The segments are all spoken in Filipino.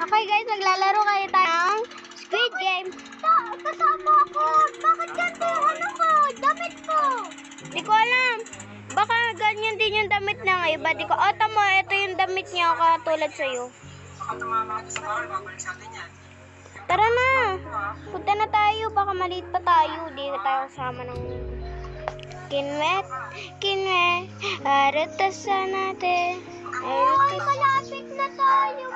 Okay guys, maglalaro kayo tayo ng Squid Game. Kasama ako. Bakit ganito yung ano ko? Damit ko. Di ko alam. Baka ganyan din yung damit ng iba. Di ko, tamo, ito yung damit niya katulad sa'yo. Tara na. Punta na tayo. Baka maliit pa tayo. Di tayo kasama ng kinwet. Aratasan natin. Ay, malapit na tayo.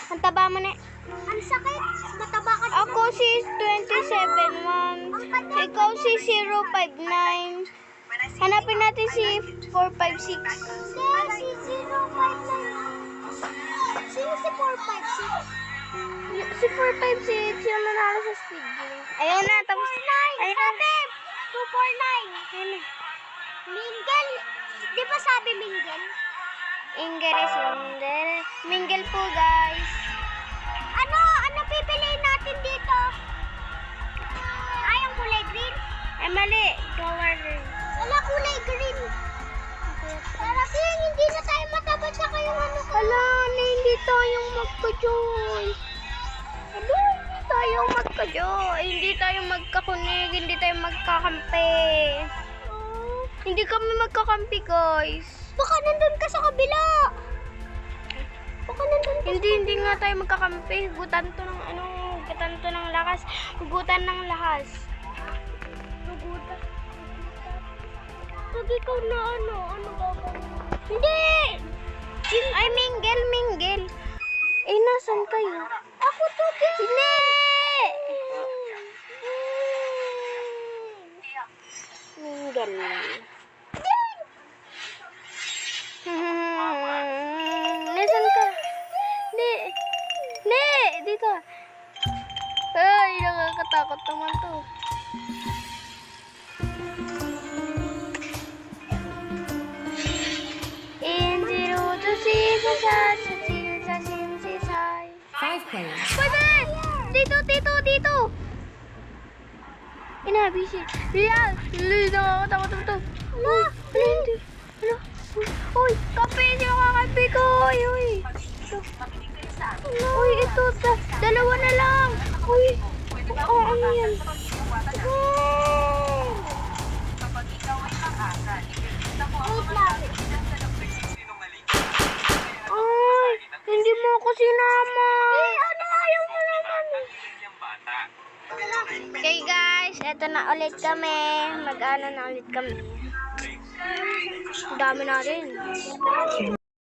Ang taba mo na. Ang sakit. Mataba ka. Ako si 27 months. Ikaw si 059. Hanapin natin si 456. Si 059. Sino si 456? Si 456 yung nanalo sa Squid Game. Ayun na. Tapos. Ayun na. 249. Mingle. Di ba sabi mingle? Ingles yung mingle po guys. Ano pipiliin natin dito? Ay, ang kulay green? Ay, mali. Color green. Wala, kulay green. Para kaya hindi na tayo matabot sa kayong ano. Wala na, hindi tayong magka-joy. Hindi tayong magka-joy. Hindi tayo magkakunig. Hindi tayo magkakampi. Hindi kami magkakampi guys. Baka nandun ka sa kabila. Baka nandun ka. Hindi nga tayo magkakampi. Hugutan to ng hugutan to ng lakas. Hugutan ng lahas. Hugutan. Pag ikaw na ano gagawin? Hindi! Ay, mingle. Eh, nasan kayo? Ako to, hindi! Mingle. Nasaan ka? Hindi! Dito. Ay, nakakatakot naman to. In zero to six, sa simsisay. 5 players. Pwede! Dito! Inabisi. Real! Nakakatakot naman to. Hindi. Uy, kape siya kakape ko. Uy. Uy, ito. Dalawa na lang. Uy. Ano yan? Uy, hindi mo ako sinama. Ayaw mo naman. Okay guys, eto na ulit kami. Mag-ano na ulit kami. Ang dami na rin.